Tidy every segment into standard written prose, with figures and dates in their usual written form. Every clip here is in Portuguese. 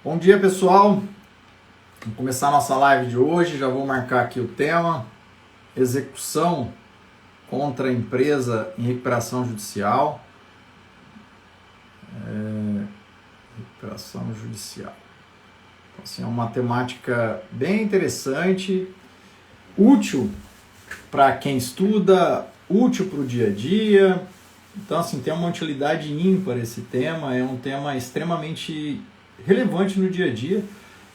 Bom dia, pessoal. Vamos começar a nossa live de hoje. Já vou marcar aqui o tema: execução contra a empresa em recuperação judicial. Recuperação judicial. Então, assim, é uma temática bem interessante, útil para quem estuda, útil para o dia a dia. Então, assim, tem uma utilidade ímpar esse tema. É um tema extremamente relevante no dia a dia,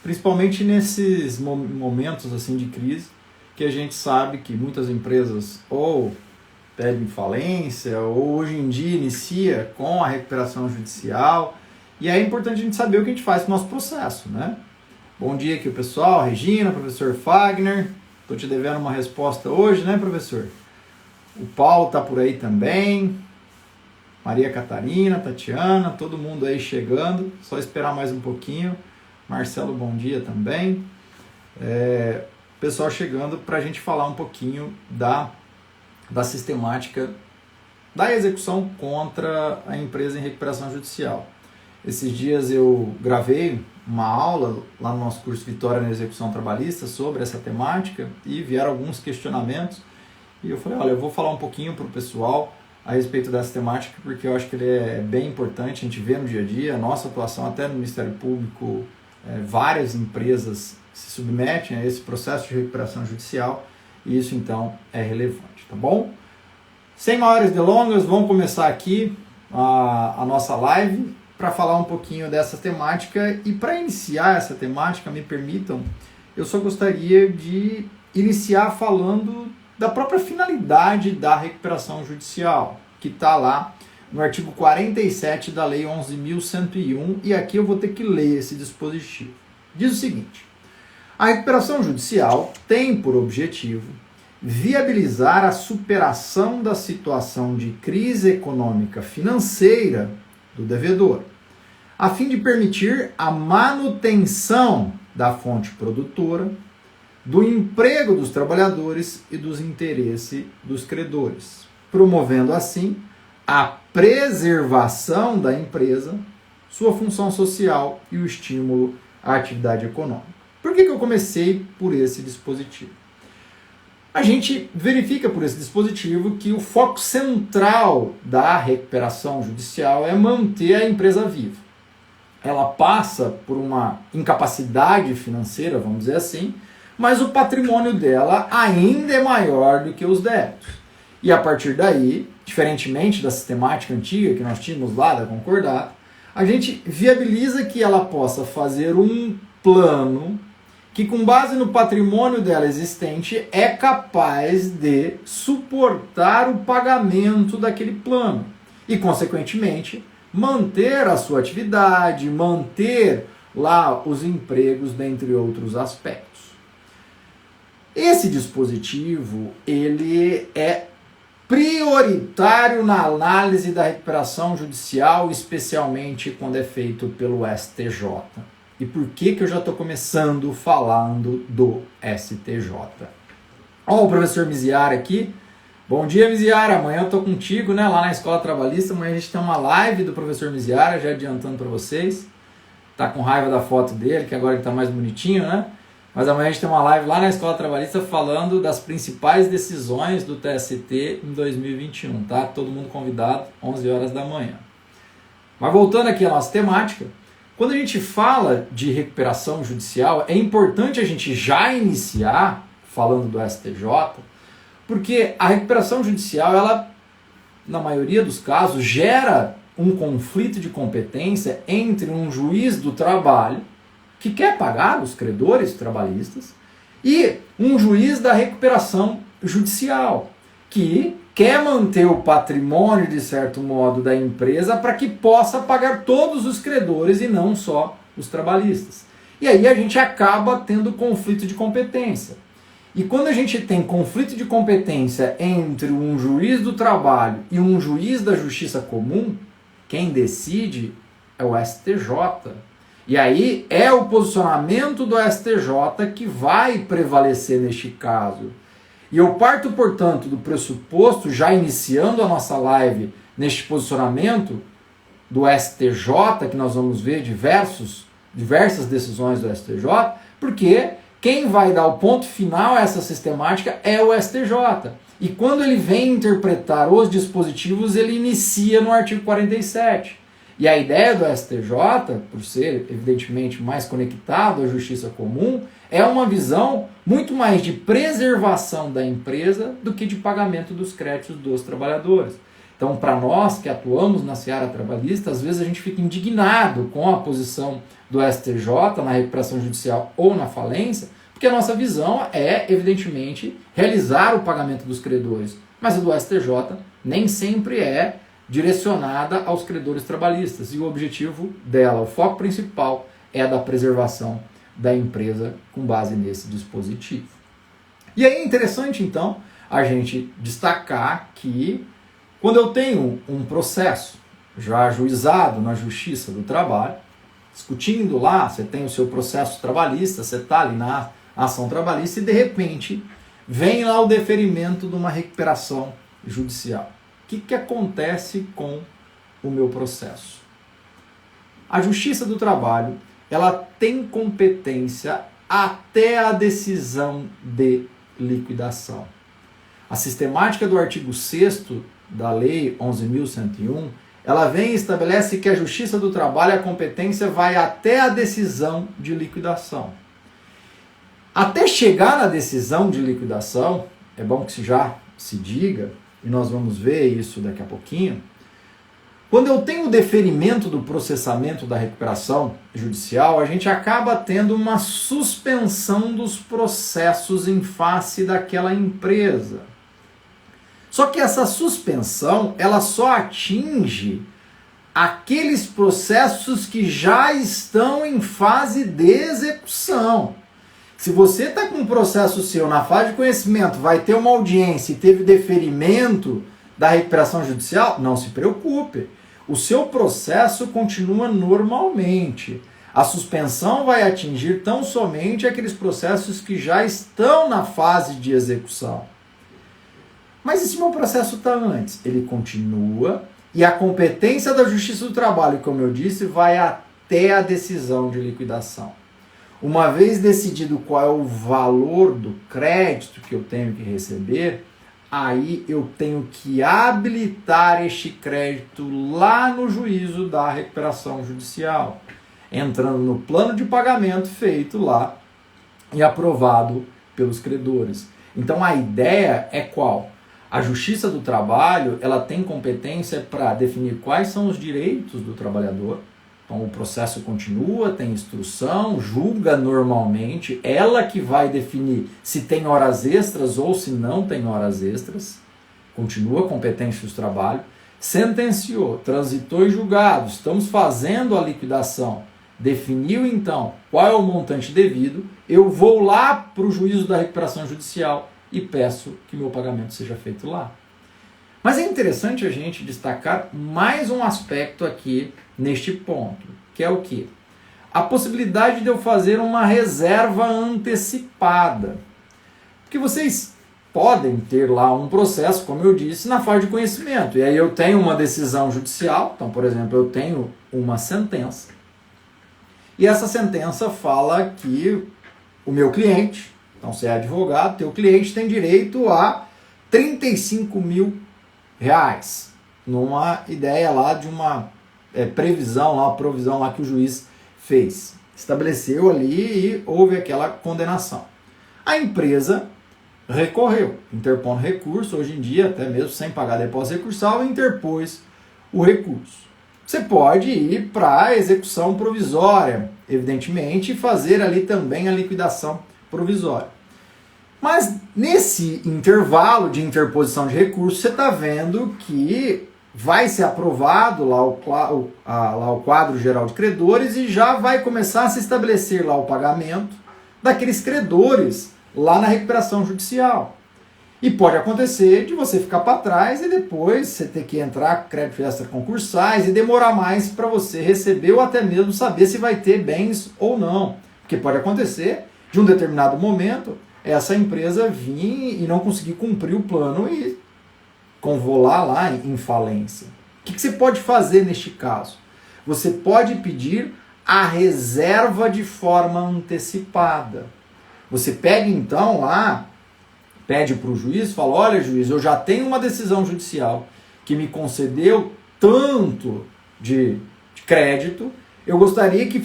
principalmente nesses momentos assim de crise, que a gente sabe que muitas empresas ou pedem falência ou hoje em dia inicia com a recuperação judicial, e é importante a gente saber o que a gente faz com o nosso processo, né? Bom dia aqui o pessoal, Regina, professor Fagner, estou te devendo uma resposta hoje, né, professor? O Paulo está por aí também, Maria Catarina, Tatiana, todo mundo aí chegando, só esperar mais um pouquinho. Marcelo, bom dia também. Pessoal chegando para a gente falar um pouquinho da sistemática da execução contra a empresa em recuperação judicial. Esses dias eu gravei uma aula lá no nosso curso Vitória na Execução Trabalhista sobre essa temática e vieram alguns questionamentos e eu falei, olha, eu vou falar um pouquinho para o pessoal a respeito dessa temática, porque eu acho que ele é bem importante, a gente vê no dia a dia, a nossa atuação até no Ministério Público, várias empresas se submetem a esse processo de recuperação judicial, e isso então é relevante, tá bom? Sem maiores delongas, vamos começar aqui a nossa live para falar um pouquinho dessa temática, e para iniciar essa temática, me permitam, eu só gostaria de iniciar falando da própria finalidade da recuperação judicial, que está lá no artigo 47 da Lei 11.101, e aqui eu vou ter que ler esse dispositivo. Diz o seguinte: a recuperação judicial tem por objetivo viabilizar a superação da situação de crise econômica financeira do devedor, a fim de permitir a manutenção da fonte produtora, do emprego dos trabalhadores e dos interesses dos credores, promovendo assim a preservação da empresa, sua função social e o estímulo à atividade econômica. Por que eu comecei por esse dispositivo? A gente verifica por esse dispositivo que o foco central da recuperação judicial é manter a empresa viva. Ela passa por uma incapacidade financeira, vamos dizer assim, mas o patrimônio dela ainda é maior do que os débitos. E a partir daí, diferentemente da sistemática antiga que nós tínhamos lá da concordata, a gente viabiliza que ela possa fazer um plano que, com base no patrimônio dela existente, é capaz de suportar o pagamento daquele plano e, consequentemente, manter a sua atividade, manter lá os empregos, dentre outros aspectos. Esse dispositivo, ele é prioritário na análise da recuperação judicial, especialmente quando é feito pelo STJ. E por que eu já estou começando falando do STJ? Ó, o professor Miziara aqui. Bom dia, Miziara. Amanhã eu estou contigo, né, lá na Escola Trabalhista. Amanhã a gente tem uma live do professor Miziara, já adiantando para vocês. Tá com raiva da foto dele, que agora ele está mais bonitinho, né? Mas amanhã a gente tem uma live lá na Escola Trabalhista falando das principais decisões do TST em 2021, tá? Todo mundo convidado, 11 horas da manhã. Mas voltando aqui à nossa temática, quando a gente fala de recuperação judicial, é importante a gente já iniciar falando do STJ, porque a recuperação judicial, ela, na maioria dos casos, gera um conflito de competência entre um juiz do trabalho, que quer pagar os credores trabalhistas, e um juiz da recuperação judicial, que quer manter o patrimônio, de certo modo, da empresa para que possa pagar todos os credores e não só os trabalhistas. E aí a gente acaba tendo conflito de competência. E quando a gente tem conflito de competência entre um juiz do trabalho e um juiz da justiça comum, quem decide é o STJ. E aí é o posicionamento do STJ que vai prevalecer neste caso. E eu parto, portanto, do pressuposto, já iniciando a nossa live neste posicionamento do STJ, que nós vamos ver diversos diversas decisões do STJ, porque quem vai dar o ponto final a essa sistemática é o STJ. E quando ele vem interpretar os dispositivos, ele inicia no artigo 47. E a ideia do STJ, por ser evidentemente mais conectado à justiça comum, é uma visão muito mais de preservação da empresa do que de pagamento dos créditos dos trabalhadores. Então, para nós que atuamos na seara trabalhista, às vezes a gente fica indignado com a posição do STJ na recuperação judicial ou na falência, porque a nossa visão é, evidentemente, realizar o pagamento dos credores. Mas a do STJ nem sempre é direcionada aos credores trabalhistas. E o objetivo dela, o foco principal, é a da preservação da empresa com base nesse dispositivo. E aí é interessante, então, a gente destacar que quando eu tenho um processo já ajuizado na Justiça do Trabalho, discutindo lá, você tem o seu processo trabalhista, você está ali na ação trabalhista e de repente vem lá o deferimento de uma recuperação judicial. O que acontece com o meu processo? A Justiça do Trabalho, ela tem competência até a decisão de liquidação. A sistemática do artigo 6º da Lei 11.101, ela vem e estabelece que a Justiça do Trabalho, a competência vai até a decisão de liquidação. Até chegar na decisão de liquidação, é bom que já se diga, e nós vamos ver isso daqui a pouquinho, quando eu tenho o deferimento do processamento da recuperação judicial, a gente acaba tendo uma suspensão dos processos em face daquela empresa. Só que essa suspensão, ela só atinge aqueles processos que já estão em fase de execução. Se você está com um processo seu na fase de conhecimento, vai ter uma audiência e teve deferimento da recuperação judicial, não se preocupe. O seu processo continua normalmente. A suspensão vai atingir tão somente aqueles processos que já estão na fase de execução. Mas e se meu processo está antes? Ele continua e a competência da Justiça do Trabalho, como eu disse, vai até a decisão de liquidação. Uma vez decidido qual é o valor do crédito que eu tenho que receber, aí eu tenho que habilitar este crédito lá no juízo da recuperação judicial, entrando no plano de pagamento feito lá e aprovado pelos credores. Então a ideia é qual? A Justiça do Trabalho, ela tem competência para definir quais são os direitos do trabalhador. Então o processo continua, tem instrução, julga normalmente, ela que vai definir se tem horas extras ou se não tem horas extras, continua a competência do trabalho, sentenciou, transitou em julgado, estamos fazendo a liquidação, definiu então qual é o montante devido, eu vou lá para o juízo da recuperação judicial e peço que meu pagamento seja feito lá. Mas é interessante a gente destacar mais um aspecto aqui neste ponto, que é o quê? A possibilidade de eu fazer uma reserva antecipada. Porque vocês podem ter lá um processo, como eu disse, na fase de conhecimento. E aí eu tenho uma decisão judicial, então, por exemplo, eu tenho uma sentença. E essa sentença fala que o meu cliente, então você é advogado, teu cliente tem direito a R$35 mil, numa ideia lá de uma previsão, uma provisão lá que o juiz fez. Estabeleceu ali e houve aquela condenação. A empresa recorreu, interpondo recurso, hoje em dia, até mesmo sem pagar depósito recursal, interpôs o recurso. Você pode ir para a execução provisória, evidentemente, e fazer ali também a liquidação provisória. Mas nesse intervalo de interposição de recurso, você está vendo que vai ser aprovado lá o quadro geral de credores e já vai começar a se estabelecer lá o pagamento daqueles credores lá na recuperação judicial. E pode acontecer de você ficar para trás e depois você ter que entrar créditos extraconcursais e demorar mais para você receber ou até mesmo saber se vai ter bens ou não. Porque pode acontecer de um determinado momento essa empresa vir e não conseguir cumprir o plano e convolar lá em falência. O que você pode fazer neste caso? Você pode pedir a reserva de forma antecipada. Você pega então lá, pede para o juiz, fala, olha juiz, eu já tenho uma decisão judicial que me concedeu tanto de crédito, eu gostaria que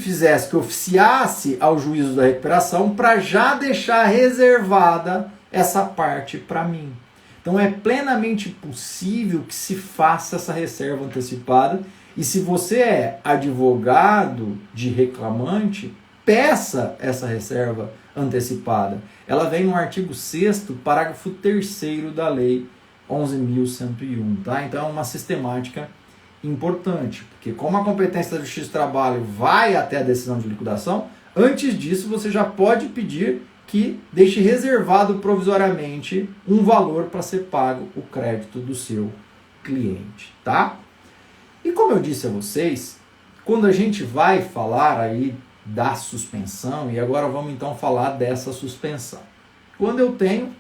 oficiasse ao juízo da recuperação para já deixar reservada essa parte para mim. Então é plenamente possível que se faça essa reserva antecipada e se você é advogado de reclamante, peça essa reserva antecipada. Ela vem no artigo 6º, parágrafo 3º da lei 11.101, tá? Então é uma sistemática importante, porque como a competência da Justiça do Trabalho vai até a decisão de liquidação, antes disso você já pode pedir que deixe reservado provisoriamente um valor para ser pago o crédito do seu cliente, tá? E como eu disse a vocês, quando a gente vai falar aí da suspensão, e agora vamos então falar dessa suspensão. Quando eu tenho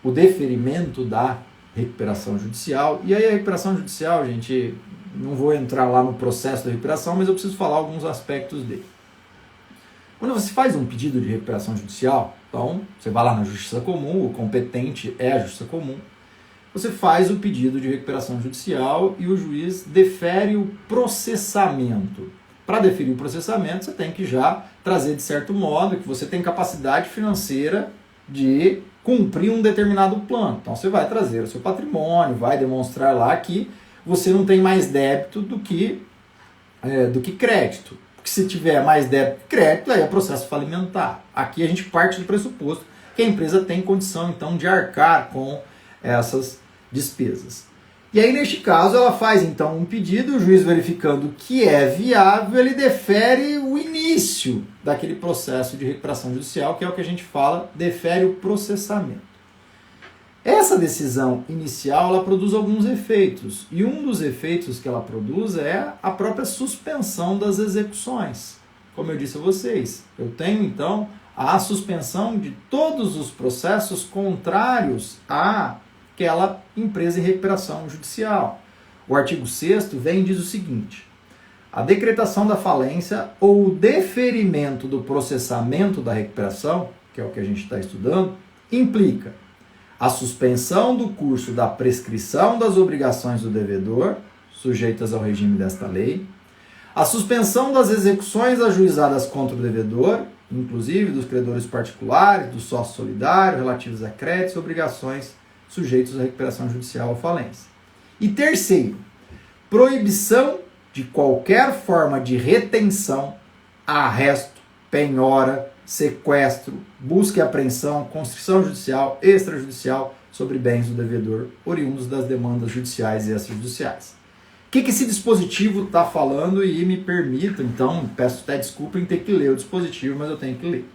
o deferimento da recuperação judicial, e aí a recuperação judicial, gente, não vou entrar lá no processo da recuperação, mas eu preciso falar alguns aspectos dele. Quando você faz um pedido de recuperação judicial, então você vai lá na Justiça Comum, o competente é a Justiça Comum, você faz o pedido de recuperação judicial e o juiz defere o processamento. Para deferir o processamento, você tem que já trazer de certo modo que você tem capacidade financeira de cumprir um determinado plano. Então você vai trazer o seu patrimônio, vai demonstrar lá que você não tem mais débito do que crédito. Porque se tiver mais débito que crédito, aí é processo falimentar. Aqui a gente parte do pressuposto que a empresa tem condição então de arcar com essas despesas. E aí, neste caso, ela faz então um pedido, o juiz verificando que é viável, ele defere o início daquele processo de recuperação judicial, que é o que a gente fala, defere o processamento. Essa decisão inicial, ela produz alguns efeitos, e um dos efeitos que ela produz é a própria suspensão das execuções. Como eu disse a vocês, eu tenho então a suspensão de todos os processos contrários àquela empresa em recuperação judicial. O artigo 6º vem e diz o seguinte: a decretação da falência ou o deferimento do processamento da recuperação, que é o que a gente está estudando, implica a suspensão do curso da prescrição das obrigações do devedor, sujeitas ao regime desta lei, a suspensão das execuções ajuizadas contra o devedor, inclusive dos credores particulares, do sócio solidário, relativos a créditos e obrigações sujeitos à recuperação judicial ou falência. E terceiro, proibição de qualquer forma de retenção, arresto, penhora, sequestro, busca e apreensão, constrição judicial, extrajudicial sobre bens do devedor, oriundos das demandas judiciais e extrajudiciais. O que esse dispositivo está falando? E me permita, então, peço até desculpa em ter que ler o dispositivo, mas eu tenho que ler.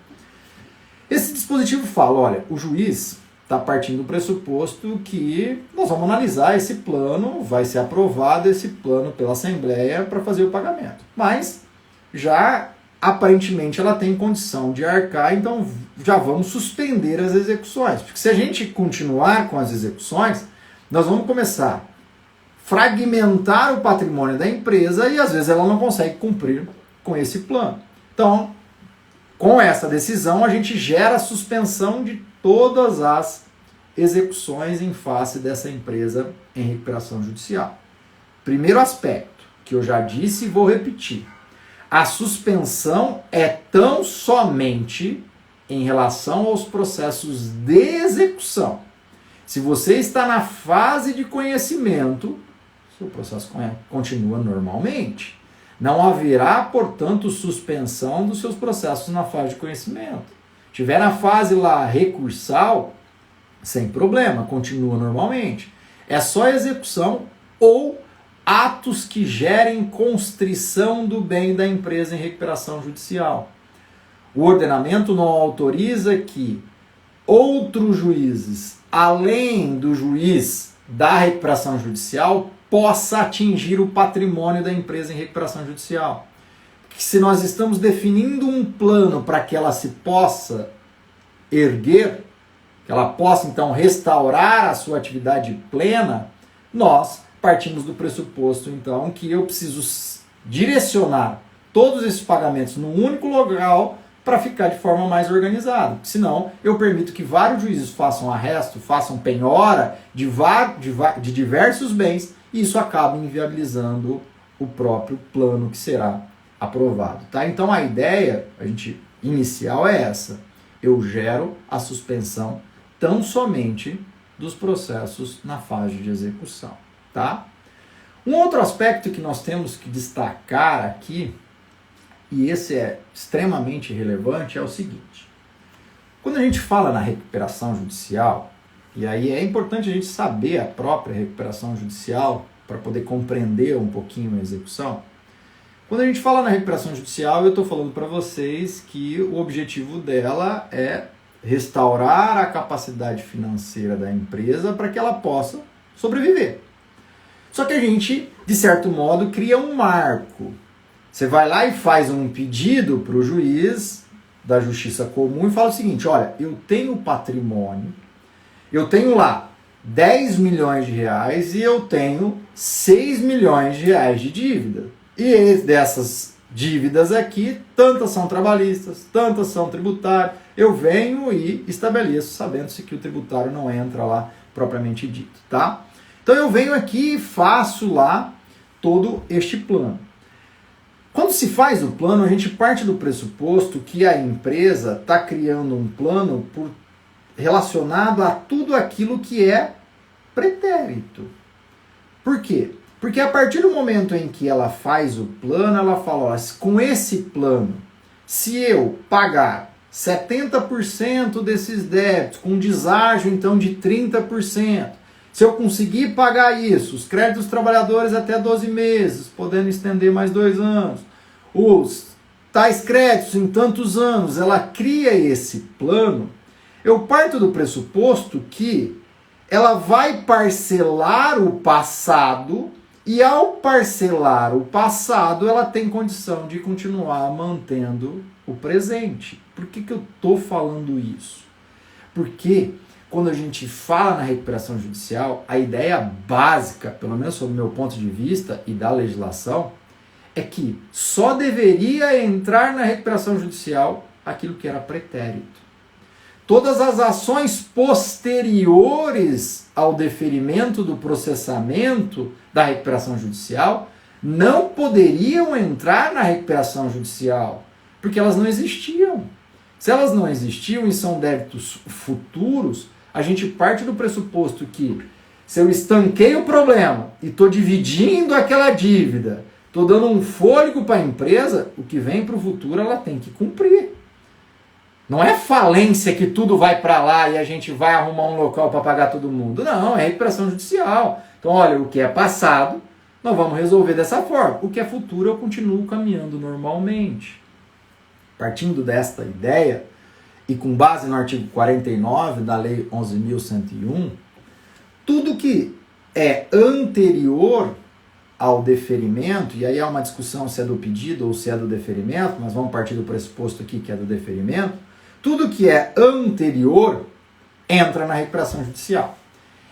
Esse dispositivo fala, olha, o juiz está partindo do pressuposto que nós vamos analisar esse plano, vai ser aprovado esse plano pela Assembleia para fazer o pagamento. Mas já aparentemente ela tem condição de arcar, então já vamos suspender as execuções. Porque se a gente continuar com as execuções, nós vamos começar a fragmentar o patrimônio da empresa e às vezes ela não consegue cumprir com esse plano. Então, com essa decisão, a gente gera a suspensão de todas as execuções em face dessa empresa em recuperação judicial. Primeiro aspecto, que eu já disse e vou repetir. A suspensão é tão somente em relação aos processos de execução. Se você está na fase de conhecimento, seu processo continua normalmente. Não haverá, portanto, suspensão dos seus processos na fase de conhecimento. Tiver na fase lá recursal, sem problema, continua normalmente. É só execução ou atos que gerem constrição do bem da empresa em recuperação judicial. O ordenamento não autoriza que outros juízes, além do juiz da recuperação judicial, possa atingir o patrimônio da empresa em recuperação judicial. Porque se nós estamos definindo um plano para que ela se possa erguer, que ela possa então restaurar a sua atividade plena, nós partimos do pressuposto então que eu preciso direcionar todos esses pagamentos num único local para ficar de forma mais organizada. Senão, eu permito que vários juízes façam arresto, façam penhora de diversos bens e isso acaba inviabilizando o próprio plano que será aprovado. Tá? Então, a ideia inicial é essa. Eu gero a suspensão tão somente dos processos na fase de execução. Tá? Um outro aspecto que nós temos que destacar aqui, e esse é extremamente relevante, é o seguinte. Quando a gente fala na recuperação judicial, e aí é importante a gente saber a própria recuperação judicial para poder compreender um pouquinho a execução. Quando a gente fala na recuperação judicial, eu estou falando para vocês que o objetivo dela é restaurar a capacidade financeira da empresa para que ela possa sobreviver. Só que a gente, de certo modo, cria um marco. Você vai lá e faz um pedido para o juiz da justiça comum e fala o seguinte, olha, eu tenho patrimônio, eu tenho lá 10 milhões de reais e eu tenho 6 milhões de reais de dívida. E dessas dívidas aqui, tantas são trabalhistas, tantas são tributárias. Eu venho e estabeleço, sabendo-se que o tributário não entra lá propriamente dito, tá? Então eu venho aqui e faço lá todo este plano. Quando se faz o plano, a gente parte do pressuposto que a empresa está criando um plano relacionado a tudo aquilo que é pretérito. Por quê? Porque a partir do momento em que ela faz o plano, ela fala, ó, com esse plano, se eu pagar 70% desses débitos, com deságio então de 30%, se eu conseguir pagar isso, os créditos dos trabalhadores até 12 meses, podendo estender mais 2 anos, os tais créditos em tantos anos, ela cria esse plano, eu parto do pressuposto que ela vai parcelar o passado e ao parcelar o passado, ela tem condição de continuar mantendo o presente. Por que eu estou falando isso? Porque quando a gente fala na recuperação judicial, a ideia básica, pelo menos sob o meu ponto de vista e da legislação, é que só deveria entrar na recuperação judicial aquilo que era pretérito. Todas as ações posteriores ao deferimento do processamento da recuperação judicial não poderiam entrar na recuperação judicial, porque elas não existiam. Se elas não existiam e são débitos futuros, a gente parte do pressuposto que se eu estanquei o problema e estou dividindo aquela dívida, estou dando um fôlego para a empresa, o que vem para o futuro ela tem que cumprir. Não é falência que tudo vai para lá e a gente vai arrumar um local para pagar todo mundo. Não, é recuperação judicial. Então, olha, o que é passado, nós vamos resolver dessa forma. O que é futuro, eu continuo caminhando normalmente. Partindo desta ideia, e com base no artigo 49 da Lei 11.101, tudo que é anterior ao deferimento, e aí há uma discussão se é do pedido ou se é do deferimento, mas vamos partir do pressuposto aqui que é do deferimento, tudo que é anterior entra na recuperação judicial.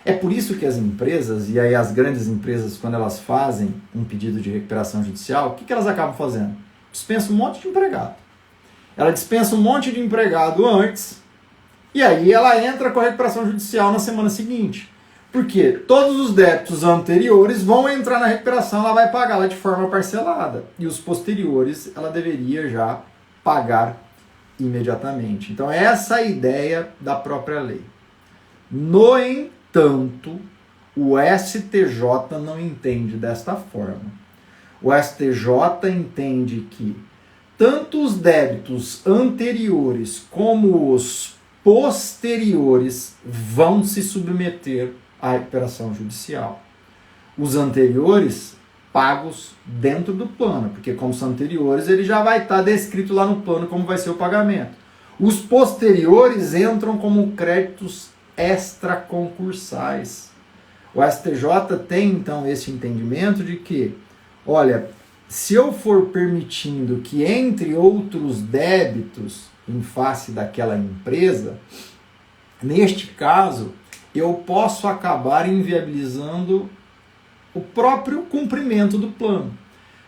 É por isso que as empresas, e aí as grandes empresas, quando elas fazem um pedido de recuperação judicial, o que elas acabam fazendo? Dispensam um monte de empregado. Ela dispensa um monte de empregado antes, e aí ela entra com a recuperação judicial na semana seguinte. Porque todos os débitos anteriores vão entrar na recuperação, ela vai pagá-la de forma parcelada. E os posteriores ela deveria já pagar imediatamente. Então essa é a ideia da própria lei. No entanto, o STJ não entende desta forma. O STJ entende que tanto os débitos anteriores como os posteriores vão se submeter à recuperação judicial. Os anteriores pagos dentro do plano, porque como são anteriores, ele já vai estar descrito lá no plano como vai ser o pagamento. Os posteriores entram como créditos extraconcursais. O STJ tem então esse entendimento de que, olha, se eu for permitindo que entre outros débitos em face daquela empresa, neste caso, eu posso acabar inviabilizando o próprio cumprimento do plano.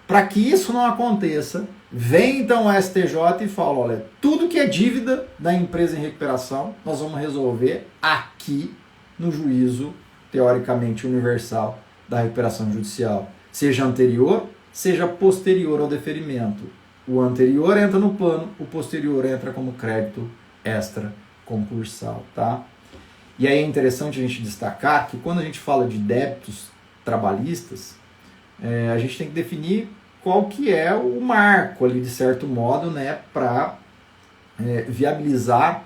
Para que isso não aconteça, Vem então o STJ e fala, olha, tudo que é dívida da empresa em recuperação, nós vamos resolver aqui no juízo, teoricamente universal, da recuperação judicial. Seja anterior, seja posterior ao deferimento. O anterior entra no plano, o posterior entra como crédito extra concursal, tá? E aí é interessante a gente destacar que quando a gente fala de débitos trabalhistas, a gente tem que definir qual que é o marco ali, de certo modo, né, para viabilizar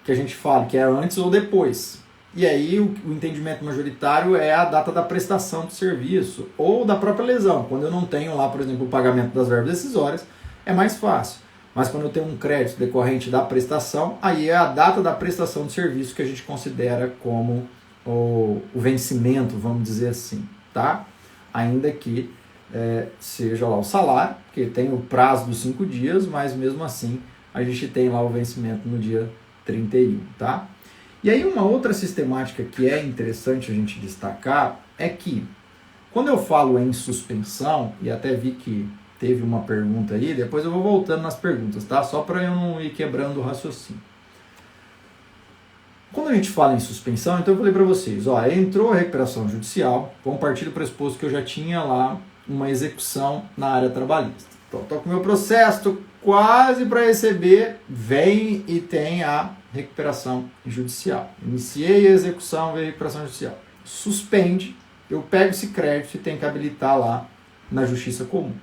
que a gente fale que é antes ou depois. E aí o entendimento majoritário é a data da prestação do serviço ou da própria lesão. Quando eu não tenho lá, por exemplo, o pagamento das verbas decisórias, é mais fácil. Mas quando eu tenho um crédito decorrente da prestação, aí é a data da prestação do serviço que a gente considera como o vencimento, vamos dizer assim, tá? Ainda que seja lá o salário, porque tem o prazo dos 5 dias, mas mesmo assim a gente tem lá o vencimento no dia 31, tá? E aí uma outra sistemática que é interessante a gente destacar é que quando eu falo em suspensão, e até vi que teve uma pergunta aí, depois eu vou voltando nas perguntas, tá? Só para eu não ir quebrando o raciocínio. Quando a gente fala em suspensão, então eu falei para vocês, ó, entrou a recuperação judicial, vamos partir do pressuposto que eu já tinha lá uma execução na área trabalhista. Então, estou com o meu processo, estou quase para receber, vem e tem a recuperação judicial. Iniciei a execução, veio a recuperação judicial. Suspende, eu pego esse crédito e tenho que habilitar lá na justiça comum.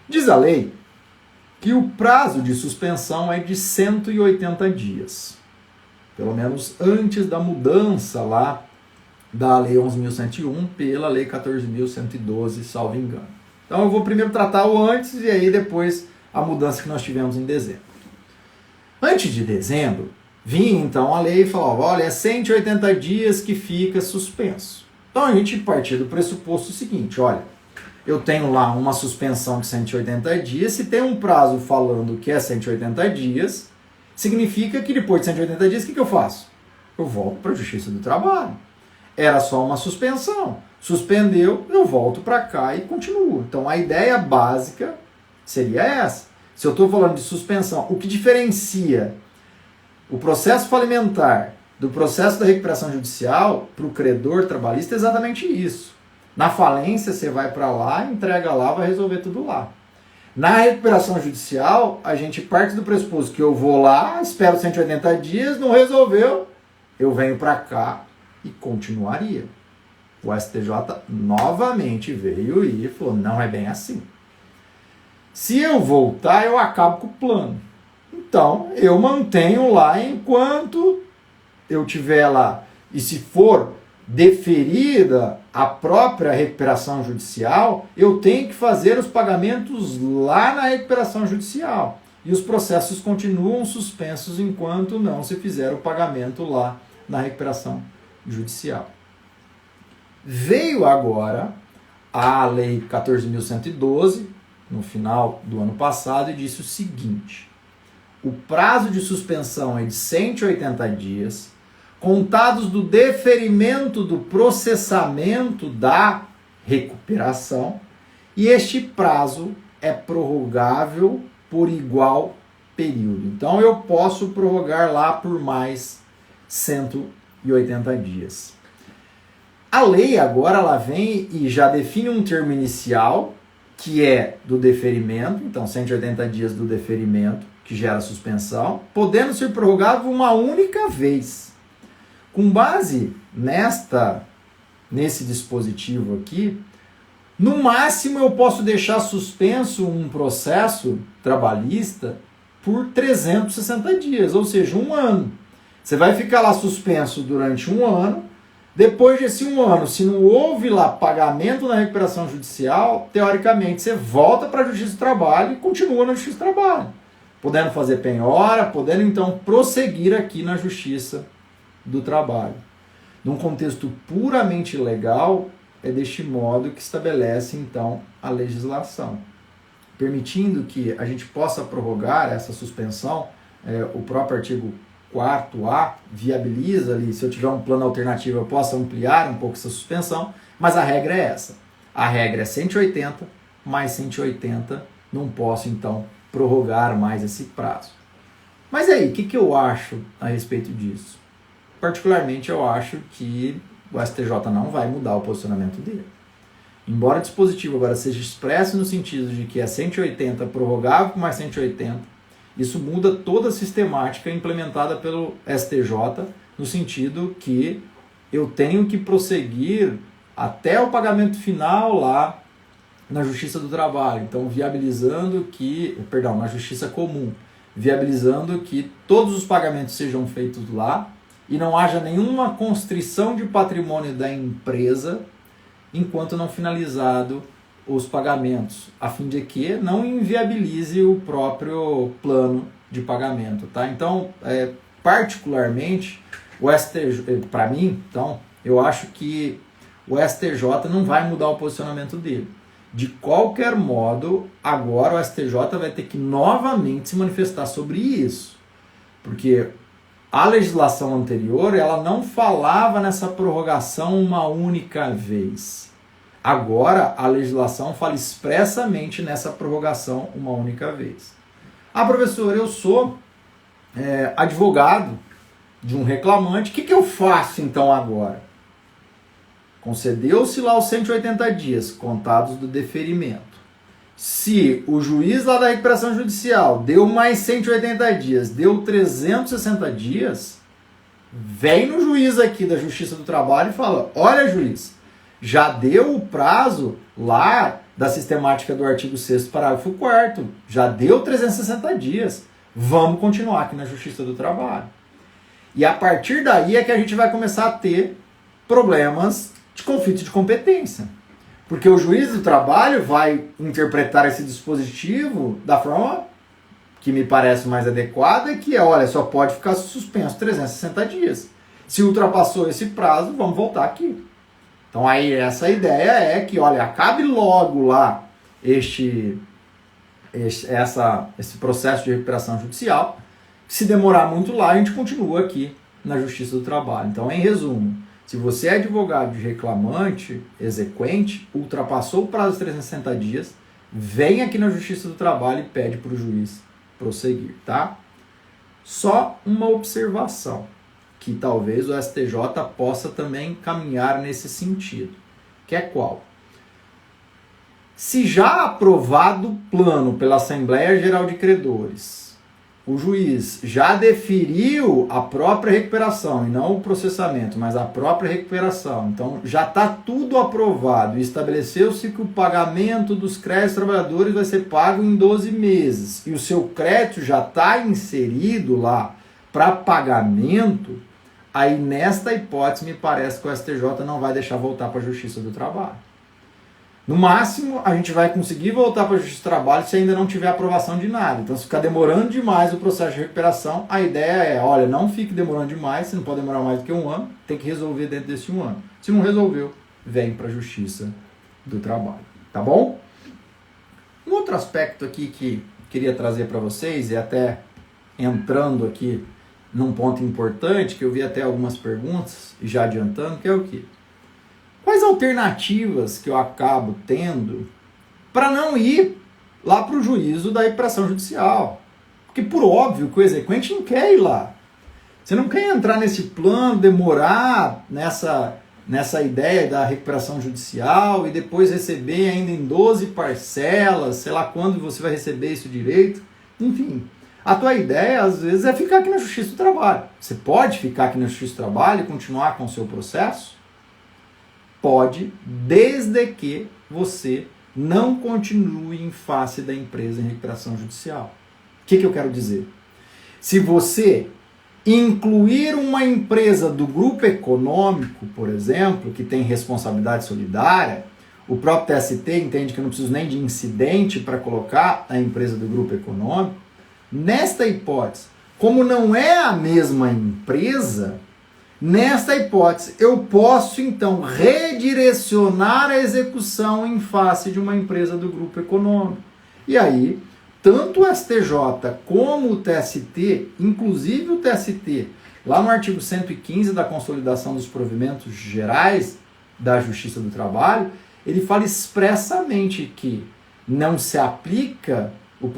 Diz a lei que o prazo de suspensão é de 180 dias. Pelo menos antes da mudança lá da Lei 11.101 pela Lei 14.112, salvo engano. Então eu vou primeiro tratar o antes e aí depois a mudança que nós tivemos em dezembro. Antes de dezembro, vinha então a lei e falava, olha, é 180 dias que fica suspenso. Então a gente partia do pressuposto seguinte, olha, eu tenho lá uma suspensão de 180 dias, se tem um prazo falando que é 180 dias, significa que depois de 180 dias, o que eu faço? Eu volto para a Justiça do Trabalho. Era só uma suspensão. Suspendeu, eu volto para cá e continuo. Então a ideia básica seria essa. Se eu estou falando de suspensão, o que diferencia o processo falimentar do processo da recuperação judicial para o credor trabalhista é exatamente isso. Na falência, você vai para lá, entrega lá, vai resolver tudo lá. Na recuperação judicial, a gente parte do pressuposto que eu vou lá, espero 180 dias, não resolveu, eu venho para cá e continuaria. O STJ novamente veio e falou, não é bem assim. Se eu voltar, eu acabo com o plano. Então, eu mantenho lá enquanto eu tiver lá. E se for deferida a própria recuperação judicial, eu tenho que fazer os pagamentos lá na recuperação judicial. E os processos continuam suspensos enquanto não se fizer o pagamento lá na recuperação judicial. Veio agora a Lei 14.112, no final do ano passado, e disse o seguinte: o prazo de suspensão é de 180 dias, contados do deferimento do processamento da recuperação, e este prazo é prorrogável por igual período. Então eu posso prorrogar lá por mais 180 dias. A lei agora ela vem e já define um termo inicial, que é do deferimento, então 180 dias do deferimento, que gera suspensão, podendo ser prorrogado uma única vez. Com base nesse dispositivo aqui, no máximo eu posso deixar suspenso um processo trabalhista por 360 dias, ou seja, 1 ano. Você vai ficar lá suspenso durante 1 ano. Depois desse 1 ano, se não houve lá pagamento na recuperação judicial, teoricamente você volta para a Justiça do Trabalho e continua na Justiça do Trabalho, podendo fazer penhora, podendo então prosseguir aqui na Justiça do Trabalho. Num contexto puramente legal, é deste modo que estabelece então a legislação, permitindo que a gente possa prorrogar essa suspensão. O próprio artigo 4º viabiliza ali, se eu tiver um plano alternativo, eu posso ampliar um pouco essa suspensão, mas a regra é essa. A regra é 180 mais 180 não posso então prorrogar mais esse prazo. Mas aí, o que eu acho a respeito disso? Particularmente eu acho que o STJ não vai mudar o posicionamento dele. Embora o dispositivo agora seja expresso no sentido de que é 180 prorrogável por mais 180, isso muda toda a sistemática implementada pelo STJ, no sentido que eu tenho que prosseguir até o pagamento final lá na Justiça do Trabalho. Então, na Justiça Comum, viabilizando que todos os pagamentos sejam feitos lá e não haja nenhuma constrição de patrimônio da empresa enquanto não finalizado os pagamentos, a fim de que não inviabilize o próprio plano de pagamento, tá? Então, particularmente, para mim, então, eu acho que o STJ não vai mudar o posicionamento dele. De qualquer modo, agora o STJ vai ter que novamente se manifestar sobre isso, porque a legislação anterior ela não falava nessa prorrogação uma única vez. Agora a legislação fala expressamente nessa prorrogação uma única vez. Ah, professor, eu sou advogado de um reclamante, o que eu faço então agora? Concedeu-se lá os 180 dias contados do deferimento. Se o juiz lá da recuperação judicial deu mais 180 dias, deu 360 dias, vem no juiz aqui da Justiça do Trabalho e fala: olha, juiz, já deu o prazo lá da sistemática do artigo 6º, parágrafo 4º, já deu 360 dias, vamos continuar aqui na Justiça do Trabalho. E a partir daí é que a gente vai começar a ter problemas de conflito de competência. Porque o juiz do trabalho vai interpretar esse dispositivo da forma que me parece mais adequada, que é, olha, só pode ficar suspenso 360 dias. Se ultrapassou esse prazo, vamos voltar aqui. Então aí essa ideia é que, olha, acabe logo lá esse processo de recuperação judicial. Se demorar muito lá, a gente continua aqui na Justiça do Trabalho. Então, em resumo, se você é advogado de reclamante, exequente, ultrapassou o prazo de 360 dias, vem aqui na Justiça do Trabalho e pede para o juiz prosseguir, tá? Só uma observação, que talvez o STJ possa também caminhar nesse sentido, que é qual? Se já aprovado o plano pela Assembleia Geral de Credores, o juiz já deferiu a própria recuperação, e não o processamento, mas a própria recuperação. Então, já está tudo aprovado e estabeleceu-se que o pagamento dos créditos trabalhadores vai ser pago em 12 meses, e o seu crédito já está inserido lá para pagamento, aí nesta hipótese me parece que o STJ não vai deixar voltar para a Justiça do Trabalho. No máximo, a gente vai conseguir voltar para a Justiça do Trabalho se ainda não tiver aprovação de nada. Então, se ficar demorando demais o processo de recuperação, a ideia é, olha, não fique demorando demais, você não pode demorar mais do que um ano, tem que resolver dentro desse um ano. Se não resolveu, vem para a Justiça do Trabalho. Tá bom? Um outro aspecto aqui que queria trazer para vocês, e até entrando aqui num ponto importante, que eu vi até algumas perguntas, e já adiantando, que é o quê? Quais alternativas que eu acabo tendo para não ir lá para o juízo da recuperação judicial? Porque, por óbvio, que o exequente não quer ir lá. Você não quer entrar nesse plano, demorar nessa ideia da recuperação judicial e depois receber ainda em 12 parcelas, sei lá quando você vai receber isso direito. Enfim, a tua ideia, às vezes, é ficar aqui na Justiça do Trabalho. Você pode ficar aqui na Justiça do Trabalho e continuar com o seu processo? Pode, desde que você não continue em face da empresa em recuperação judicial. O que eu quero dizer? Se você incluir uma empresa do grupo econômico, por exemplo, que tem responsabilidade solidária, o próprio TST entende que eu não preciso nem de incidente para colocar a empresa do grupo econômico. Nesta hipótese, como não é a mesma empresa, nesta hipótese, eu posso, então, redirecionar a execução em face de uma empresa do grupo econômico. E aí, tanto o STJ como o TST, inclusive o TST, lá no artigo 115 da Consolidação dos Provimentos Gerais da Justiça do Trabalho, ele fala expressamente que não se aplica o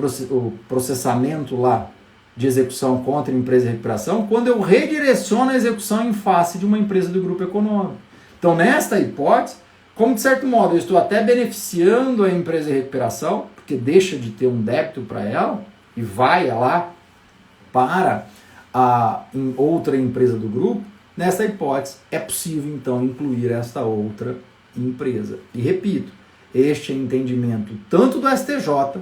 processamento lá de execução contra a empresa de recuperação quando eu redireciono a execução em face de uma empresa do grupo econômico. Então, nesta hipótese, como de certo modo eu estou até beneficiando a empresa de recuperação, porque deixa de ter um débito para ela e vai lá para em outra empresa do grupo, nessa hipótese é possível então incluir esta outra empresa. E repito, este é entendimento tanto do STJ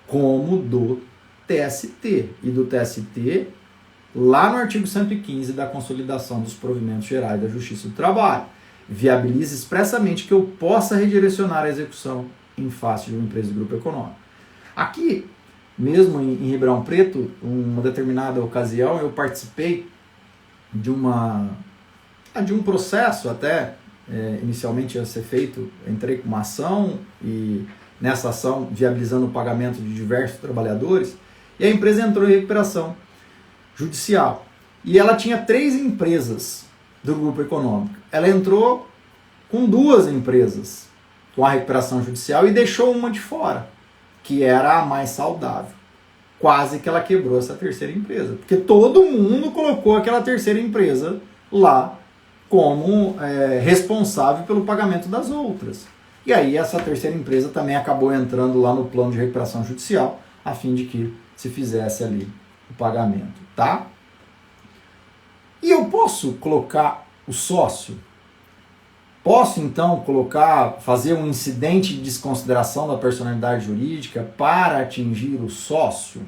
como do TST. E do TST lá no artigo 115 da Consolidação dos Provimentos Gerais da Justiça do Trabalho. Viabiliza expressamente que eu possa redirecionar a execução em face de uma empresa do grupo econômico. Aqui, mesmo em Ribeirão Preto, uma determinada ocasião, eu participei de um processo até, inicialmente ia ser feito, entrei com uma ação e nessa ação viabilizando o pagamento de diversos trabalhadores, e a empresa entrou em recuperação judicial. E ela tinha 3 empresas do grupo econômico. Ela entrou com 2 empresas com a recuperação judicial e deixou uma de fora, que era a mais saudável. Quase que ela quebrou essa terceira empresa, porque todo mundo colocou aquela terceira empresa lá como responsável pelo pagamento das outras. E aí essa terceira empresa também acabou entrando lá no plano de recuperação judicial, a fim de que se fizesse ali o pagamento, tá? E eu posso colocar o sócio? Posso então fazer um incidente de desconsideração da personalidade jurídica para atingir o sócio?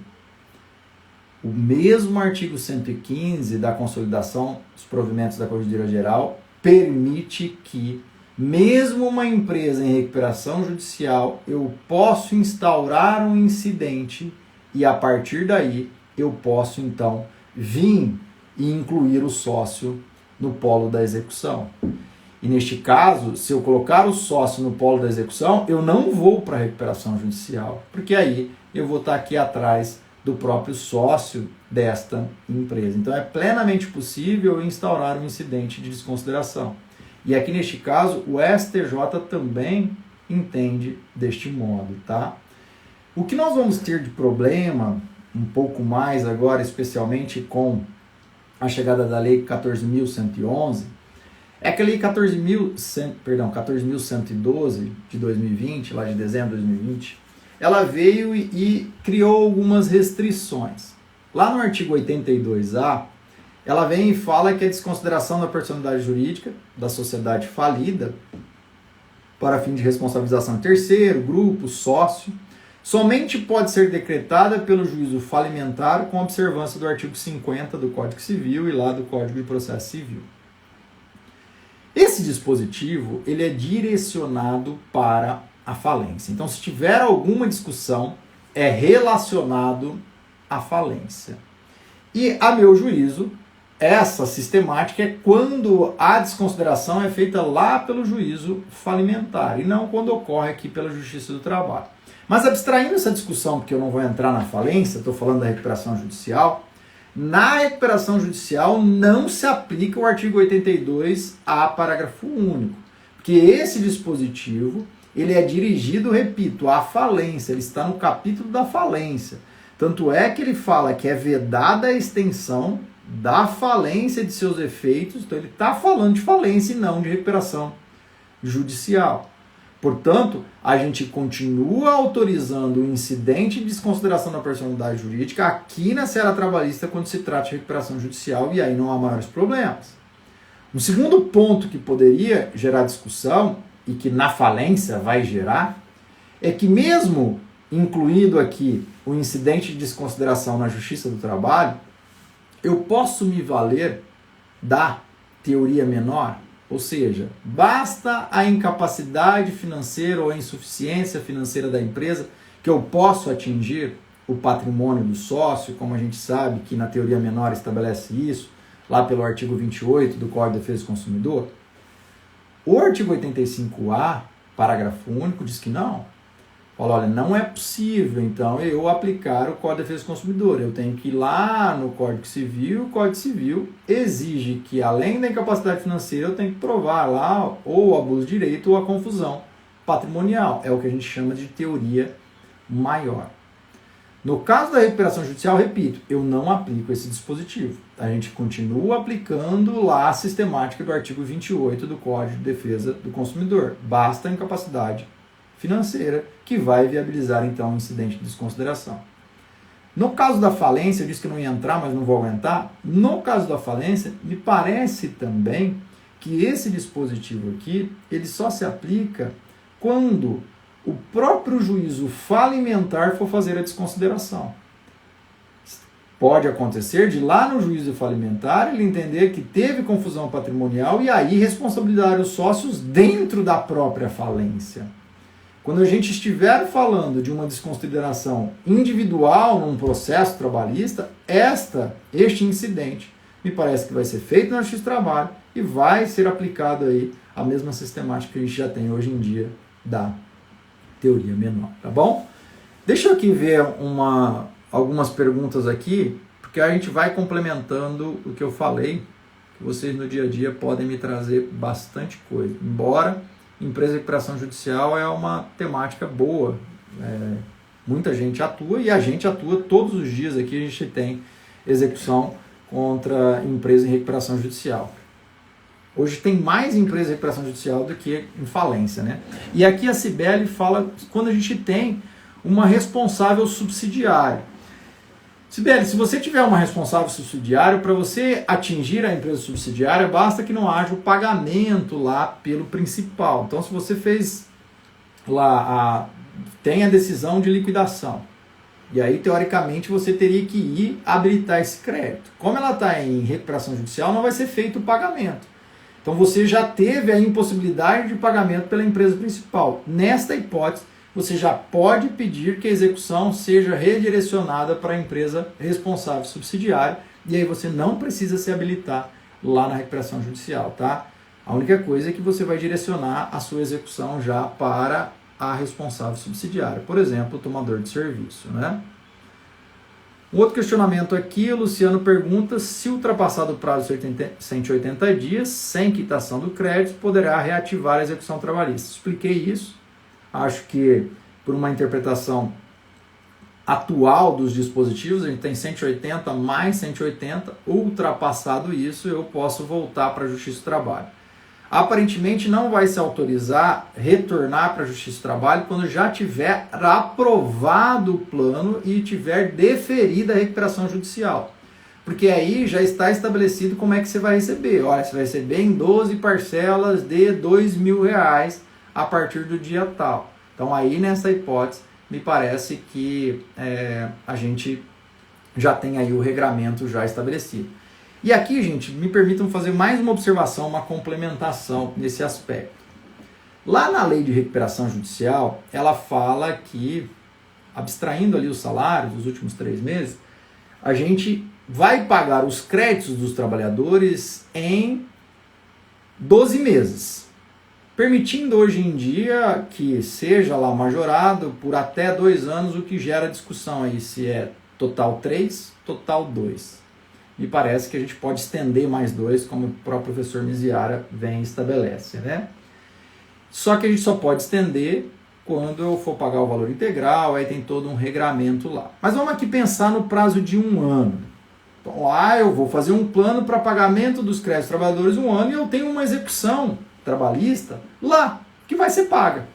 O mesmo artigo 115 da Consolidação dos Provimentos da Corregedoria Geral permite que, mesmo uma empresa em recuperação judicial, eu posso instaurar um incidente e a partir daí eu posso então vir e incluir o sócio no polo da execução. E neste caso, se eu colocar o sócio no polo da execução, eu não vou para a recuperação judicial, porque aí eu vou estar aqui atrás do próprio sócio desta empresa. Então é plenamente possível instaurar um incidente de desconsideração. E aqui neste caso, o STJ também entende deste modo, tá? O que nós vamos ter de problema, um pouco mais agora, especialmente com a chegada da Lei 14.111, é que a Lei 14.112 de 2020, lá de dezembro de 2020, ela veio e criou algumas restrições. Lá no artigo 82A, ela vem e fala que a desconsideração da personalidade jurídica da sociedade falida para fim de responsabilização de terceiro, grupo, sócio, somente pode ser decretada pelo juízo falimentar com observância do artigo 50 do Código Civil e lá do Código de Processo Civil. Esse dispositivo ele é direcionado para a falência. Então, se tiver alguma discussão, é relacionado à falência. E, a meu juízo, essa sistemática é quando a desconsideração é feita lá pelo juízo falimentar e não quando ocorre aqui pela Justiça do Trabalho. Mas abstraindo essa discussão, porque eu não vou entrar na falência, estou falando da recuperação judicial, na recuperação judicial não se aplica o artigo 82A, parágrafo único, porque esse dispositivo ele é dirigido, repito, à falência, ele está no capítulo da falência. Tanto é que ele fala que é vedada a extensão da falência de seus efeitos, então ele está falando de falência e não de recuperação judicial. Portanto, a gente continua autorizando o incidente de desconsideração da personalidade jurídica aqui na seara trabalhista quando se trata de recuperação judicial e aí não há maiores problemas. Um segundo ponto que poderia gerar discussão e que na falência vai gerar é que mesmo incluído aqui o incidente de desconsideração na Justiça do Trabalho, eu posso me valer da teoria menor. Ou seja, basta a incapacidade financeira ou a insuficiência financeira da empresa que eu posso atingir o patrimônio do sócio, como a gente sabe que na teoria menor estabelece isso, lá pelo artigo 28 do Código de Defesa do Consumidor. O artigo 85A, parágrafo único, diz que não. Fala, olha, não é possível, então, eu aplicar o Código de Defesa do Consumidor. Eu tenho que ir lá no Código Civil, o Código Civil exige que, além da incapacidade financeira, eu tenho que provar lá ou o abuso de direito ou a confusão patrimonial. É o que a gente chama de teoria maior. No caso da recuperação judicial, repito, eu não aplico esse dispositivo. A gente continua aplicando lá a sistemática do artigo 28 do Código de Defesa do Consumidor. Basta a incapacidade financeira que vai viabilizar, então, o incidente de desconsideração. No caso da falência, eu disse que não ia entrar, mas não vou aguentar. No caso da falência, me parece também que esse dispositivo aqui, ele só se aplica quando o próprio juízo falimentar for fazer a desconsideração. Pode acontecer de lá no juízo falimentar ele entender que teve confusão patrimonial e aí responsabilizar os sócios dentro da própria falência. Quando a gente estiver falando de uma desconsideração individual num processo trabalhista, este incidente me parece que vai ser feito na Justiça do Trabalho e vai ser aplicado aí a mesma sistemática que a gente já tem hoje em dia da teoria menor, tá bom? Deixa eu aqui ver algumas perguntas aqui, porque a gente vai complementando o que eu falei, que vocês no dia a dia podem me trazer bastante coisa. Embora empresa de recuperação judicial é uma temática boa, muita gente atua e a gente atua todos os dias aqui, a gente tem execução contra empresa em recuperação judicial. Hoje tem mais empresa de recuperação judicial do que em falência, né? E aqui a Cibele fala quando a gente tem uma responsável subsidiária. Cibele, se você tiver uma responsável subsidiária, para você atingir a empresa subsidiária, basta que não haja o pagamento lá pelo principal. Então, se você fez lá, tem a decisão de liquidação, e aí, teoricamente, você teria que ir habilitar esse crédito. Como ela está em recuperação judicial, não vai ser feito o pagamento. Então você já teve a impossibilidade de pagamento pela empresa principal. Nesta hipótese, você já pode pedir que a execução seja redirecionada para a empresa responsável subsidiária e aí você não precisa se habilitar lá na recuperação judicial, tá? A única coisa é que você vai direcionar a sua execução já para a responsável subsidiária, por exemplo, o tomador de serviço, né? Um outro questionamento aqui, o Luciano pergunta se ultrapassado o prazo de 180 dias, sem quitação do crédito, poderá reativar a execução trabalhista. Expliquei isso, acho que por uma interpretação atual dos dispositivos, a gente tem 180 mais 180, ultrapassado isso, eu posso voltar para a Justiça do Trabalho. Aparentemente não vai se autorizar retornar para a Justiça do Trabalho quando já tiver aprovado o plano e tiver deferida a recuperação judicial. Porque aí já está estabelecido como é que você vai receber. Olha, você vai receber em 12 parcelas de R$2.000 a partir do dia tal. Então aí nessa hipótese me parece que a gente já tem aí o regramento já estabelecido. E aqui, gente, me permitam fazer mais uma observação, uma complementação nesse aspecto. Lá na lei de recuperação judicial, ela fala que, abstraindo ali o salário dos últimos 3 meses, a gente vai pagar os créditos dos trabalhadores em 12 meses, permitindo hoje em dia que seja lá majorado por até 2 anos, o que gera discussão aí se é total 3, total 2. Me parece que a gente pode estender mais 2, como o próprio professor Miziara vem e estabelece, né? Só que a gente só pode estender quando eu for pagar o valor integral, aí tem todo um regramento lá. Mas vamos aqui pensar no prazo de 1 ano. Então lá eu vou fazer um plano para pagamento dos créditos trabalhadores 1 ano e eu tenho uma execução trabalhista lá, que vai ser paga.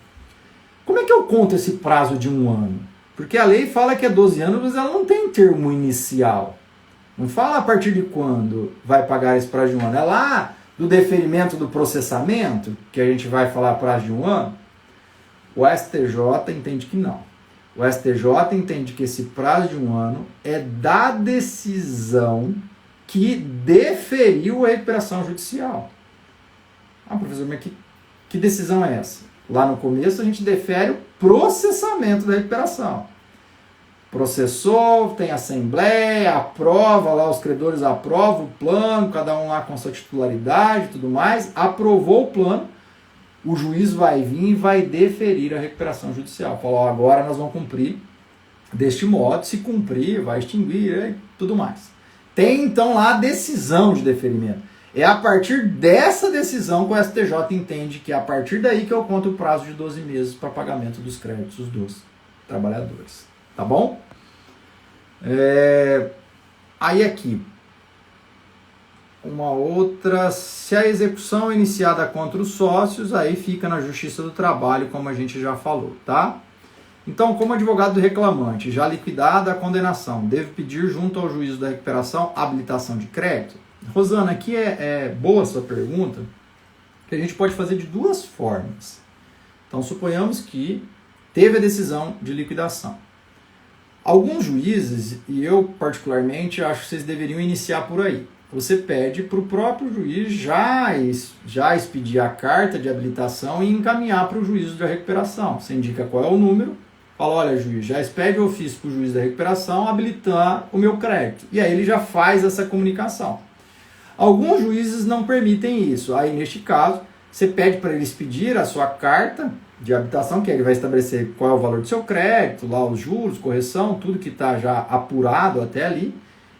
Como é que eu conto esse prazo de 1 ano? Porque a lei fala que é 12 anos, mas ela não tem termo inicial. Não fala a partir de quando vai pagar esse prazo de 1 ano. É lá do deferimento do processamento, que a gente vai falar prazo de 1 ano. O STJ entende que não. O STJ entende que esse prazo de 1 ano é da decisão que deferiu a recuperação judicial. Professor, mas que decisão é essa? Lá no começo a gente defere o processamento da recuperação. Processou, tem assembleia, aprova lá, os credores aprovam o plano, cada um lá com sua titularidade e tudo mais, aprovou o plano, o juiz vai vir e vai deferir a recuperação judicial. Falou, agora nós vamos cumprir deste modo, se cumprir, vai extinguir e tudo mais. Tem então lá a decisão de deferimento. É a partir dessa decisão que o STJ entende que é a partir daí que eu conto o prazo de 12 meses para pagamento dos créditos dos. trabalhadores. Tá bom? Aí aqui, uma outra, se a execução é iniciada contra os sócios, aí fica na Justiça do Trabalho, como a gente já falou, tá? Então, como advogado do reclamante, já liquidada a condenação, deve pedir junto ao juízo da recuperação habilitação de crédito? Rosana, aqui é boa a sua pergunta, que a gente pode fazer de duas formas. Então, suponhamos que teve a decisão de liquidação. Alguns juízes, e eu particularmente acho que vocês deveriam iniciar por aí. Você pede para o próprio juiz já expedir a carta de habilitação e encaminhar para o juízo da recuperação. Você indica qual é o número, fala, olha juiz, já expede o ofício para o juiz da recuperação habilitar o meu crédito. E aí ele já faz essa comunicação. Alguns juízes não permitem isso. Aí neste caso, você pede para ele expedir a sua carta de habilitação, que ele vai estabelecer qual é o valor do seu crédito, lá os juros, correção, tudo que está já apurado até ali.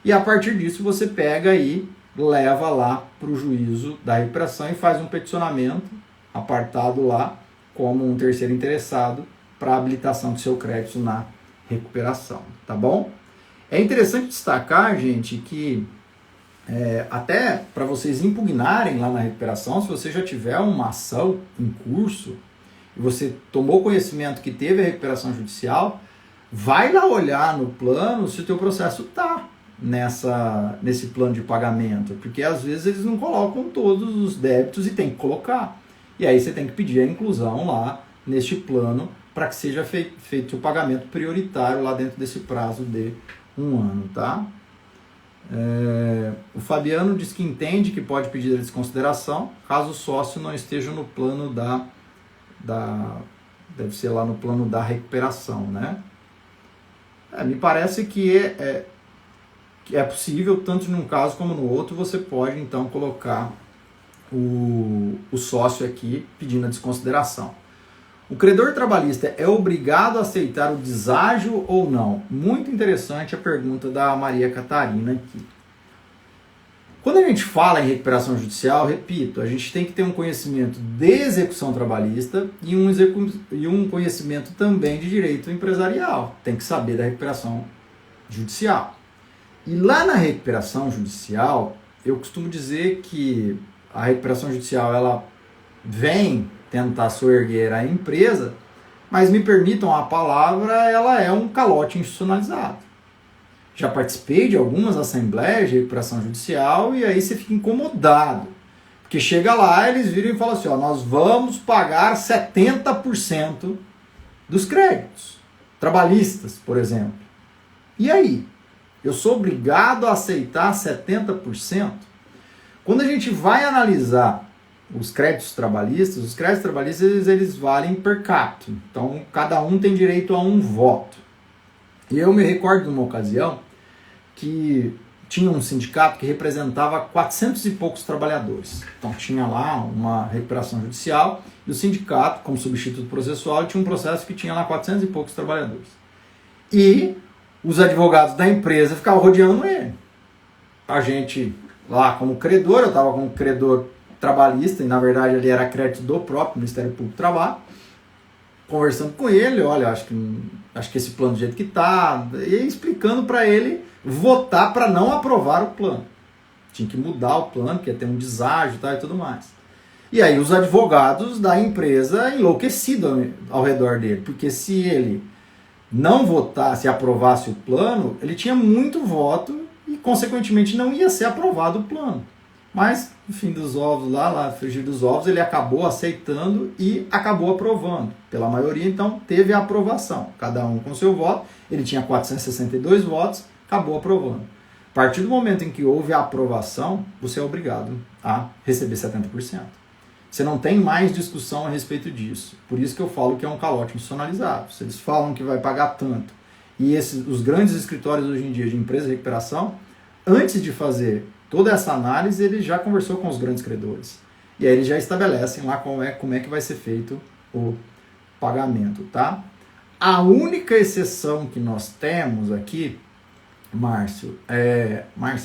E a partir disso você pega e leva lá para o juízo da recuperação e faz um peticionamento apartado lá como um terceiro interessado para a habilitação do seu crédito na recuperação, tá bom? É interessante destacar, gente, que até para vocês impugnarem lá na recuperação, se você já tiver uma ação em curso e você tomou conhecimento que teve a recuperação judicial, vai lá olhar no plano se o teu processo está nesse plano de pagamento, porque às vezes eles não colocam todos os débitos e tem que colocar. E aí você tem que pedir a inclusão lá neste plano para que seja feito o pagamento prioritário lá dentro desse prazo de 1 ano, tá? O Fabiano diz que entende que pode pedir a desconsideração caso o sócio não esteja no plano deve ser lá no plano da recuperação, né? Me parece que é possível, tanto num caso como no outro, você pode então colocar o sócio aqui pedindo a desconsideração. O credor trabalhista é obrigado a aceitar o deságio ou não? Muito interessante a pergunta da Maria Catarina aqui. Quando a gente fala em recuperação judicial, repito, a gente tem que ter um conhecimento de execução trabalhista e um conhecimento também de direito empresarial. Tem que saber da recuperação judicial. E lá na recuperação judicial, eu costumo dizer que a recuperação judicial ela vem tentar soerguer a empresa, mas me permitam a palavra, ela é um calote institucionalizado. Já participei de algumas assembleias de recuperação judicial e aí você fica incomodado. Porque chega lá, eles viram e falam assim, nós vamos pagar 70% dos créditos trabalhistas, por exemplo. E aí? Eu sou obrigado a aceitar 70%? Quando a gente vai analisar os créditos trabalhistas eles valem per capita. Então, cada um tem direito a um voto. E eu me recordo de uma ocasião que tinha um sindicato que representava 400 e poucos trabalhadores. Então, tinha lá uma recuperação judicial e o sindicato, como substituto processual, tinha um processo que tinha lá 400 e poucos trabalhadores. E os advogados da empresa ficavam rodeando ele. A gente lá como credor, eu estava como credor trabalhista, e na verdade ele era crédito do próprio Ministério Público do Trabalho, conversando com ele, olha, acho que esse plano do jeito que está, e explicando para ele votar para não aprovar o plano. Tinha que mudar o plano, porque ia ter um deságio e tudo mais. E aí os advogados da empresa enlouquecidos ao redor dele, porque se ele não votasse e aprovasse o plano, ele tinha muito voto e consequentemente não ia ser aprovado o plano. Mas, no fim dos ovos, lá frigir dos ovos, ele acabou aceitando e acabou aprovando. Pela maioria, então, teve a aprovação. Cada um com seu voto. Ele tinha 462 votos, acabou aprovando. A partir do momento em que houve a aprovação, você é obrigado a receber 70%. Você não tem mais discussão a respeito disso. Por isso que eu falo que é um calote institucionalizado. Se eles falam que vai pagar tanto, e os grandes escritórios hoje em dia de empresa de recuperação, antes de fazer toda essa análise, ele já conversou com os grandes credores. E aí eles já estabelecem lá como é que vai ser feito o pagamento, tá? A única exceção que nós temos aqui, Márcia,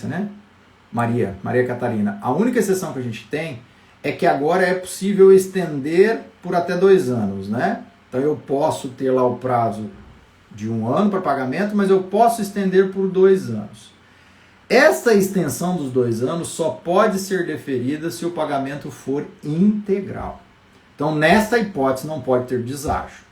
né? Maria Catarina. A única exceção que a gente tem é que agora é possível estender por até 2 anos, né? Então eu posso ter lá o prazo de 1 ano para pagamento, mas eu posso estender por 2 anos. Essa extensão dos 2 anos só pode ser deferida se o pagamento for integral. Então, nesta hipótese, não pode ter deságio.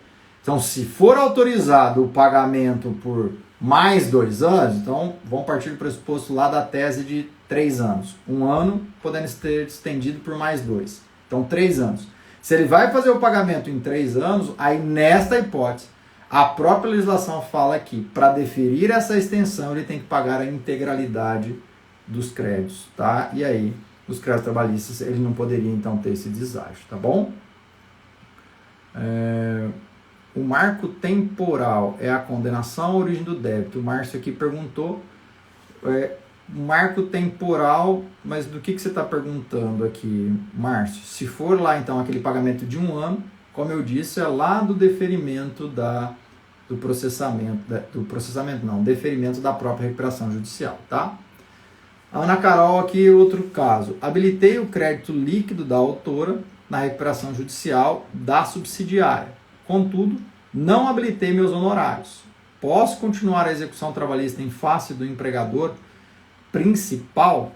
Então, se for autorizado o pagamento por mais 2 anos, então vamos partir do pressuposto lá da tese de 3 anos. 1 ano podendo ser estendido por mais 2. Então, 3 anos. Se ele vai fazer o pagamento em 3 anos, aí nesta hipótese, a própria legislação fala que para deferir essa extensão ele tem que pagar a integralidade dos créditos, tá? E aí, os créditos trabalhistas, ele não poderia então ter esse deságio, tá bom? O marco temporal é a condenação ou origem do débito? O Márcio aqui perguntou. Marco temporal, mas do que você está perguntando aqui, Márcio? Se for lá então aquele pagamento de 1 ano, como eu disse, é lá do deferimento deferimento da própria recuperação judicial, tá? A Ana Carol aqui, outro caso. Habilitei o crédito líquido da autora na recuperação judicial da subsidiária. Contudo, não habilitei meus honorários. Posso continuar a execução trabalhista em face do empregador principal?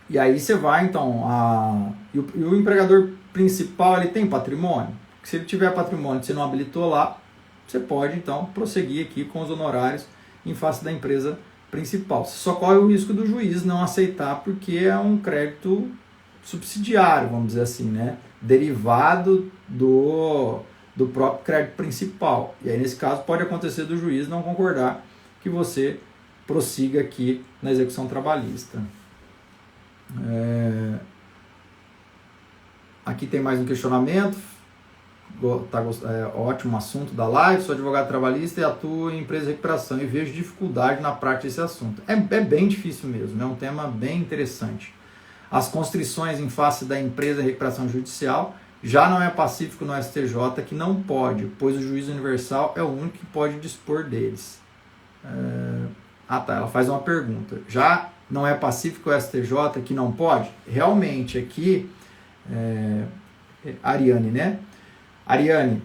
E aí você vai, então, e o empregador principal, ele tem patrimônio? Se ele tiver patrimônio, você não habilitou lá, você pode, então, prosseguir aqui com os honorários em face da empresa principal. Você só corre o risco do juiz não aceitar, porque é um crédito subsidiário, vamos dizer assim, né? Derivado do próprio crédito principal. E aí, nesse caso, pode acontecer do juiz não concordar que você prossiga aqui na execução trabalhista. Aqui tem mais um questionamento. Ótimo assunto da live. Sou advogado trabalhista e atuo em empresa de recuperação e vejo dificuldade na prática desse assunto. É bem difícil mesmo, é um tema bem interessante. As constrições em face da empresa de recuperação judicial já não é pacífico no STJ, que não pode, pois o juiz universal é o único que pode dispor deles. Ela faz uma pergunta. Já não é pacífico o STJ, que não pode? Realmente, aqui, Ariane, né? Ariane,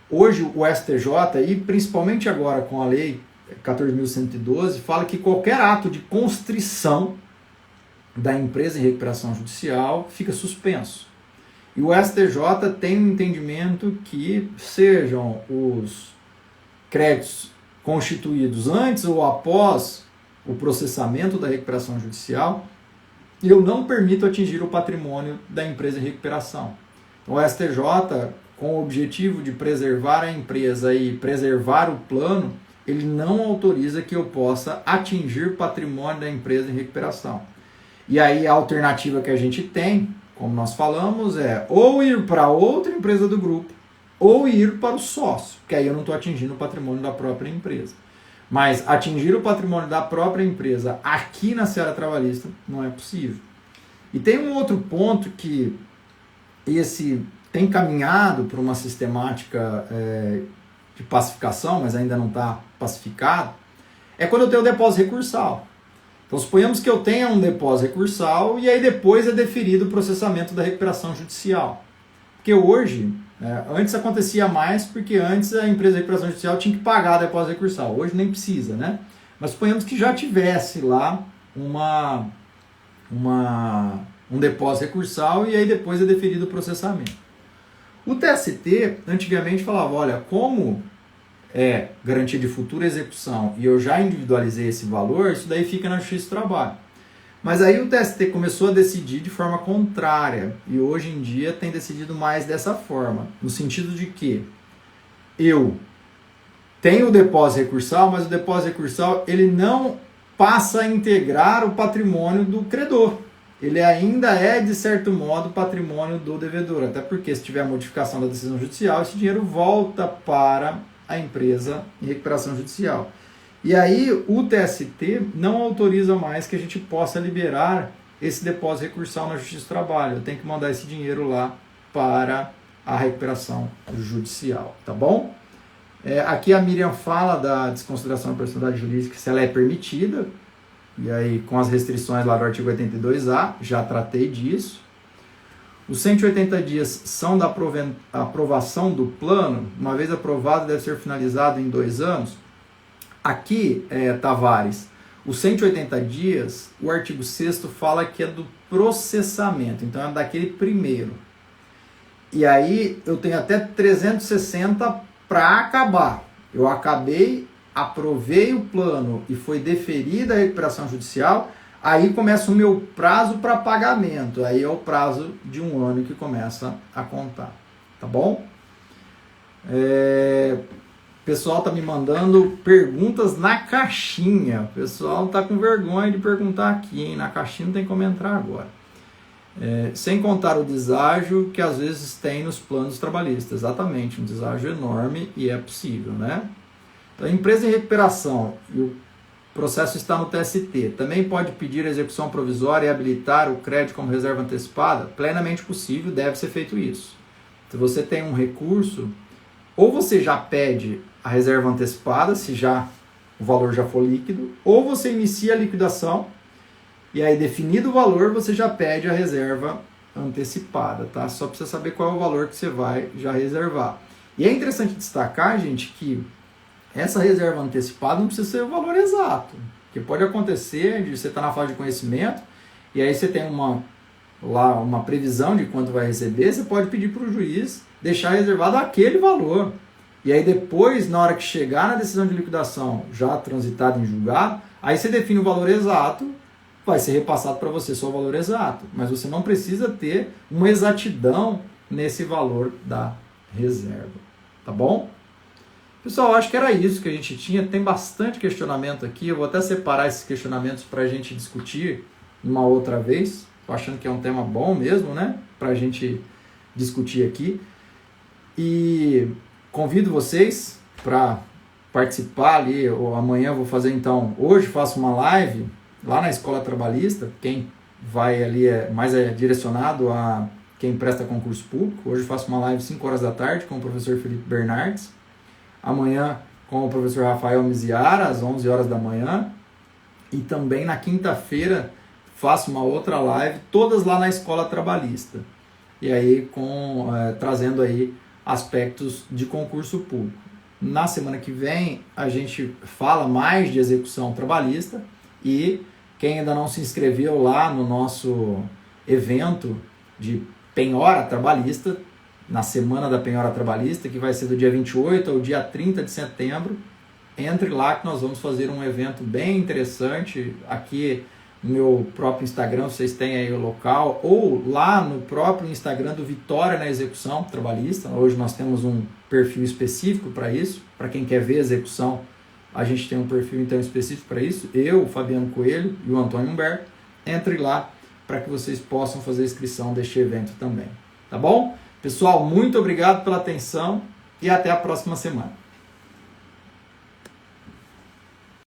hoje o STJ, e principalmente agora com a lei 14.112, fala que qualquer ato de constrição da empresa em recuperação judicial fica suspenso. E o STJ tem um entendimento que sejam os créditos constituídos antes ou após o processamento da recuperação judicial, eu não permito atingir o patrimônio da empresa em recuperação. Então, o STJ, com o objetivo de preservar a empresa e preservar o plano, ele não autoriza que eu possa atingir patrimônio da empresa em recuperação. E aí a alternativa que a gente tem, como nós falamos, é ou ir para outra empresa do grupo, ou ir para o sócio, que aí eu não estou atingindo o patrimônio da própria empresa. Mas atingir o patrimônio da própria empresa aqui na seara trabalhista não é possível. E tem um outro ponto que esse tem caminhado para uma sistemática de pacificação, mas ainda não está pacificado, é quando eu tenho o depósito recursal. Então, suponhamos que eu tenha um depósito recursal e aí depois é deferido o processamento da recuperação judicial. Porque hoje, antes acontecia mais, porque antes a empresa de recuperação judicial tinha que pagar o depósito recursal. Hoje nem precisa, né? Mas suponhamos que já tivesse lá um depósito recursal e aí depois é deferido o processamento. O TST antigamente falava, olha, como é garantia de futura execução e eu já individualizei esse valor, isso daí fica na Justiça do Trabalho. Mas aí o TST começou a decidir de forma contrária e hoje em dia tem decidido mais dessa forma, no sentido de que eu tenho o depósito recursal, mas o depósito recursal ele não passa a integrar o patrimônio do credor. Ele ainda é, de certo modo, patrimônio do devedor, até porque se tiver modificação da decisão judicial, esse dinheiro volta para a empresa em recuperação judicial. E aí o TST não autoriza mais que a gente possa liberar esse depósito recursal na Justiça do Trabalho. Eu tenho que mandar esse dinheiro lá para a recuperação judicial, tá bom? Aqui a Miriam fala da desconsideração da personalidade jurídica, se ela é permitida, e aí com as restrições lá do artigo 82A, já tratei disso. Os 180 dias são da aprovação do plano, uma vez aprovado deve ser finalizado em 2 anos. Aqui, Tavares, os 180 dias, o artigo 6º fala que é do processamento, então é daquele primeiro. E aí eu tenho até 360 para acabar. Eu acabei, aprovei o plano e foi deferida a recuperação judicial, aí começa o meu prazo para pagamento. Aí é o prazo de 1 ano que começa a contar. Tá bom? O pessoal tá me mandando perguntas na caixinha. O pessoal tá com vergonha de perguntar aqui, hein? Na caixinha não tem como entrar agora. Sem contar o deságio que às vezes tem nos planos trabalhistas. Exatamente, um deságio enorme e é possível, né? Então, a empresa em recuperação e o processo está no TST. Também pode pedir a execução provisória e habilitar o crédito como reserva antecipada? Plenamente possível, deve ser feito isso. Se você tem um recurso, ou você já pede a reserva antecipada, se já o valor já for líquido, ou você inicia a liquidação e aí, definido o valor, você já pede a reserva antecipada, tá? Só precisa saber qual é o valor que você vai já reservar. E é interessante destacar, gente, que essa reserva antecipada não precisa ser o valor exato. Porque pode acontecer de você estar na fase de conhecimento e aí você tem uma previsão de quanto vai receber, você pode pedir para o juiz deixar reservado aquele valor. E aí depois, na hora que chegar na decisão de liquidação já transitada em julgado, aí você define o valor exato, vai ser repassado para você só o valor exato. Mas você não precisa ter uma exatidão nesse valor da reserva. Tá bom? Pessoal, acho que era isso que a gente tinha. Tem bastante questionamento aqui. Eu vou até separar esses questionamentos para a gente discutir uma outra vez. Estou achando que é um tema bom mesmo, né? Para a gente discutir aqui. E convido vocês para participar ali. Ou amanhã eu vou fazer então. Hoje faço uma live lá na Escola Trabalhista. Quem vai ali mais direcionado a quem presta concurso público. Hoje faço uma live 5 horas da tarde com o professor Felipe Bernardes. Amanhã com o professor Rafael Miziara, às 11 horas da manhã. E também na quinta-feira faço uma outra live, todas lá na Escola Trabalhista. E aí trazendo aí aspectos de concurso público. Na semana que vem a gente fala mais de execução trabalhista e quem ainda não se inscreveu lá no nosso evento de penhora trabalhista, na semana da penhora trabalhista, que vai ser do dia 28 ao dia 30 de setembro, entre lá que nós vamos fazer um evento bem interessante. Aqui no meu próprio Instagram, vocês têm aí o local, ou lá no próprio Instagram do Vitória na Execução Trabalhista. Hoje nós temos um perfil específico para isso, para quem quer ver execução, a gente tem um perfil então específico para isso, eu, o Fabiano Coelho e o Antônio Humberto. Entre lá para que vocês possam fazer a inscrição deste evento também, tá bom? Pessoal, muito obrigado pela atenção e até a próxima semana.